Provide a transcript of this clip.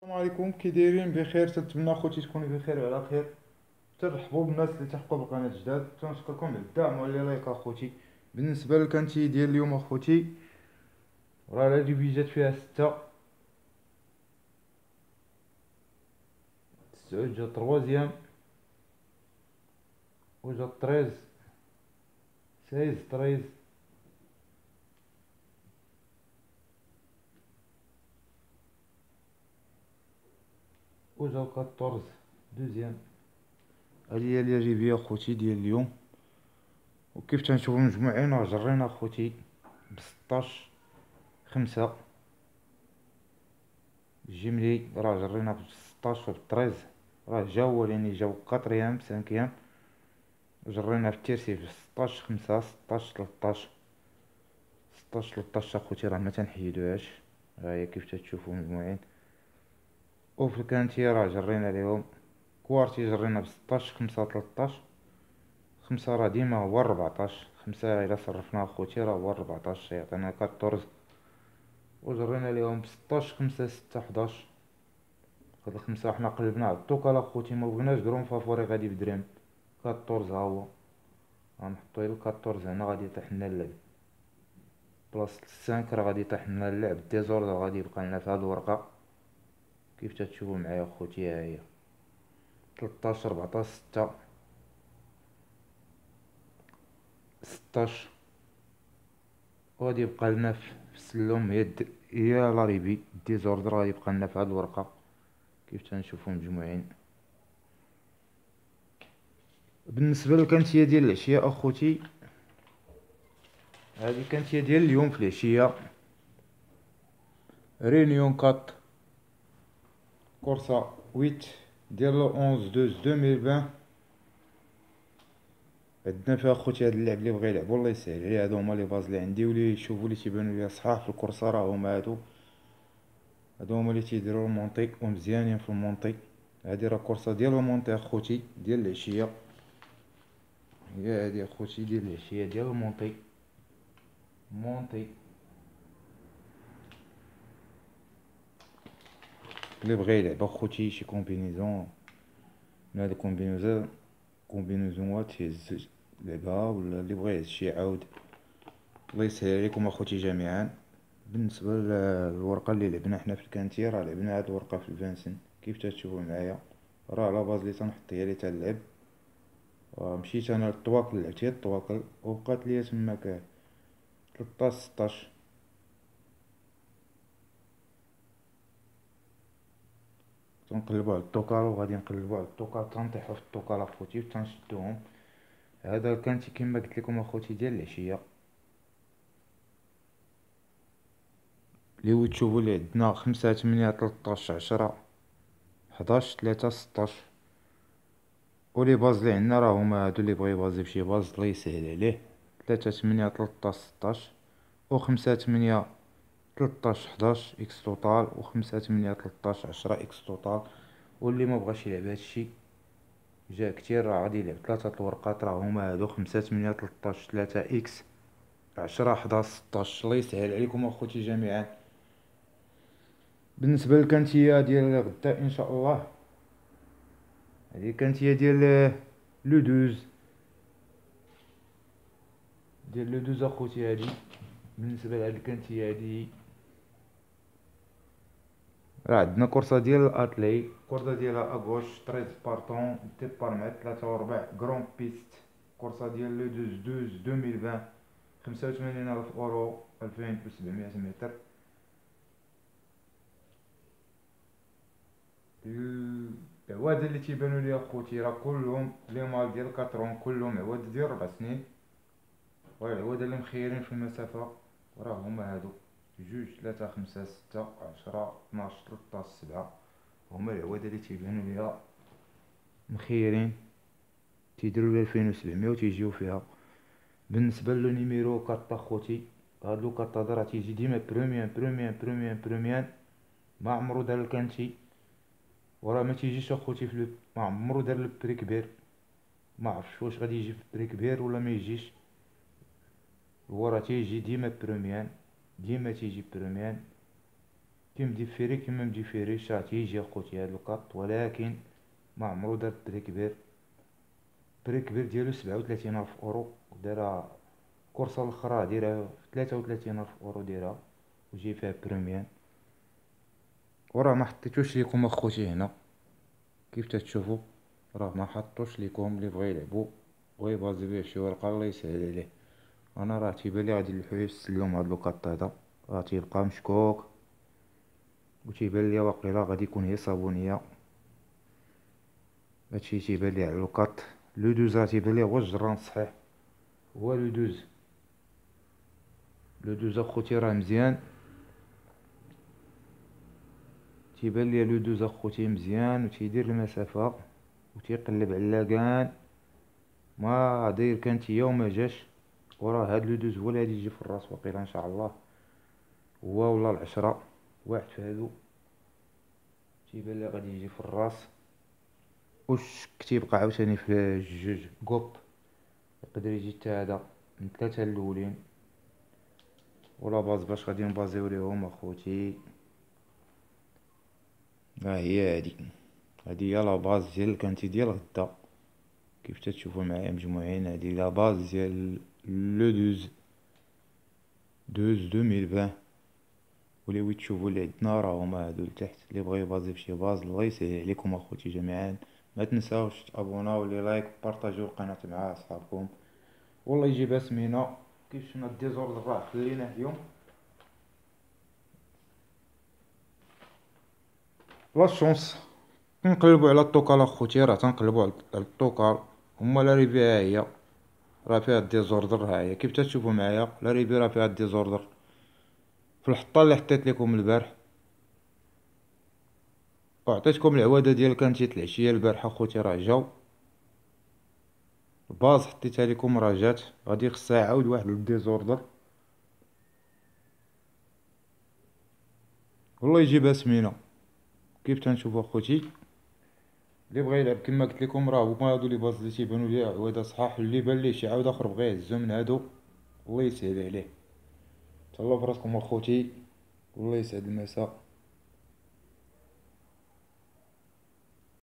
السلام عليكم، كي دايرين؟ بخير؟ تنتمنى اخوتي تكونوا بخير وعلى خير. ترحبوا بالناس اللي تحقوا بالقناه جداد، تنشكركم على الدعم وعلى لايك اخوتي. بالنسبه للكانتي ديال اليوم اخوتي، راه لا ديفيجات فيها 6، السعود جا تروازيام، وجا طريز، سايز طريز، وجا كاطورز دوزيام. هادي هي اللي ريفي اخوتي ديال اليوم. وكيف تنشوفوا مجموعين، راه جرينا اخوتي بستاش خمسة. الجملي راه جرينا بستاش وبطريز، راه جاو ولكن جاو كاتريام سانكيام. جرينا في الترتيب 16/5، 16/13، 16/13 اخوتي راه متنحيدوهاش. ها هي كيف تتشوفوا مجموعين. وفي الكانتي راه جرينا ليهم كوارتي، جرينا ب16/5/13. 5 راه ديما هو 14، 5 الى صرفناه اخوتي راه هو 14 يعطينا 14. وجرينا ليهم ب16/5/6/11. هاد الخمسة حنا قلبنا على الطوكال اخوتي، ما بغيناش درهم فافوري غادي بدرهم. 14 ها هو، غنحطو غير 14 هنا غادي يطيح لنا اللعب. بلاصة السانك راه غادي يطيح لنا اللعب، ديزوردر غادي يبقى لنا في هاد الورقة كيف تتشوفوا معايا اخوتي. ها هي 13 14 6 16. وغادي يبقى لنا في السلم هي لاريبي ديزوردر غادي يبقى لنا في هاد الورقة كيف تنشوفوا مجموعين. بالنسبة للكانتية ديال العشية اخوتي، هادي كانتية ديال اليوم في العشية. رينيون كات كورسا 8 ديال 11/12/2020. عندنا فيها اخوتي هاد اللعب اللي بغا يلعبو الله يسهل عليه. هادو هما لي باز اللي عندي واللي يشوفوا لي تيبانو ليا صحاح في الكورسا، راه هما هادو هما اللي تيديروا المونطي ومزيانين في المونطي. هادي راه كورسا ديال المونطي اخوتي ديال العشية. هي هادي اخوتي ديال العشية ديال المونطي مونطي. اللي بغا يلعب اخوتي شي كومبينيزون من هاد كومبينيزونات يهز لعبها، ولا اللي بغا يهز شي عاود. الله يسهل عليكم اخوتي جميعا. بالنسبه للورقه اللي لعبنا حنا في الكانتي، راه لعبنا هاد الورقه في الفانسن كيف تشوفوا معايا. راه لا باز اللي تنحط هي اللي تنلعب. مشيت انا للطواكل، لعبت هي الطواكل وبقات ليا تماك 13 16. تنقلبو على الطوكال وغادي نقلبو على الطوكال، تنطيحو في الطوكال اخوتي وتنشدوهم. هذا الكانتي كما قلت لكم اخوتي ديال العشيه. اللي هو تشوفوا اللي عندنا 5 8 13 10 11 3 16. ولي باز اللي عندنا راه هما هادو اللي بغا يبازي بشي باز الله يسهل عليه. 3 8 13 16 و 5 8 13 11 اكس توتال، و 5 8 13 10 اكس توتال. واللي ما بغاش يلعب هادشي جا كتير راه غادي يلعب 3 الورقات، راه هما هادو 5 8 13 3 اكس 10 11 16. الله يسهل عليكم اخوتي جميعا. بالنسبه للكانتيه ديال غدا ان شاء الله، هذه كانتيه ديال لو دوز اخوتي. هادي بالنسبه لهاد الكانتيه هادي راه عندنا كورسا ديال الاتلي، كورسا ديالها اغوش 13 بارطون ديبار مع 3 وربع كرون بيست. كورسا ديال لو دوز 2020 85,000 اورو 2700 متر. العواد اللي تيبانو ليا اخوتي راه كلهم لي مال ديال كاترون، كلهم عواد ديال 4 سنين. والعواد اللي مخيرين في المسافه راه هما هادو 2 3 5 6 10 12 13 7. هما العواد اللي تيبانو ليا مخيرين، تيديروا ل 2700 وتيجيو فيها. بالنسبه لو نيميرو 4 اخوتي، هاد لو 4 راه تيجي ديما بروميان بروميان بروميان بروميان. ما عمرو دار الكانتي، وراه ما تيجيش اخوتي في ما عمرو دار البري كبير. ما عرفتش واش غادي يجي في بري كبير ولا ما يجيش. هو راه تيجي ديما بروميان، ديما تيجي بروميان. كيمديفيري كيما مديفيريش راه تيجي اخوتي هاد الكاط، ولكن ما عمرو دار بري كبير. بري كبير ديالو 37 الف اورو، دارها الكورسه الاخرى دايرها 33 الف اورو دايرها، وجاي فيها بريميان. وراه ما حطيتوش ليكم اخوتي هنا كيف تتشوفوا، راه ما حطوش ليكم اللي بغا يلعبوا ويبازي بيه شي ورقه الله يسهل عليه. انا راه تيبان لي غادي الحوايج سلهم هاد لوكاط هذا، راه تيبقى مشكوك وتيبان لي واقيلا غادي يكون هي صابونيه. هادشي تيبان لي على لوكاط. لو دوز راه تيبان لي هو الجران صحيح، هو لو دوز. لو دوز اخوتي راه مزيان، تيبان لي لو دوز اخوتي مزيان وتيدير المسافه وتيقلب على اللاكان. ما داير كانتيا وما جاش. وراه هاد لو دوز هو اللي غادي يجي في الراس واقيلا ان شاء الله، هو ولا العشرة، واحد في هادو تيبان لي غادي يجي في الراس. وش كتيبقى عاوتاني في الجوج كوب، يقدر يجي حتى هذا من ثلاثة الاولين. ولا باز باش غادي نبازيو ليهم اخوتي، ها هي هادي هي لا باز ديال الكانتي ديال غدا. كيف تتشوفوا معايا مجموعين، هادي لا باز ديال لو دوز 2020. واللي بغيت تشوفوا اللي عندنا راه هما هادو لتحت، اللي بغا يبازي بشي باز الله يسهل عليكم اخوتي جميعا. ما تنساوش تابوناو لي لايك بارطاجيو القناه مع اصحابكم، والله يجيبها سمينه. كيف شفنا الديزوردر راه خليناه اليوم. لا شونس نقلبوا على الطوكال اخوتي، راه تنقلبوا على الطوكال. هما لا ريفي ها هي راه فيها الديزوردر، ها هي كيف تشوفوا معايا لا ريفي راه فيها الديزوردر في الحطه اللي حطيت لكم البارح. وعطيتكم العواده ديال كانتيت العشيه البارحه خوتي راه جاو. الباز حطيتها لكم راه جات، غادي خصها يعاود واحد الديزوردر والله يجيبها سمينه. كيف تنشوفوا اخوتي، اللي بغى يلعب كما قلت لكم راه هما هادو لي باز اللي تيبانوا ليه عواده صحاح. اللي بان ليه شي عاود اخر بغا يهزو من هادو الله يسهل عليه. تهلاو فراسكم اخوتي، والله يسعد المساء.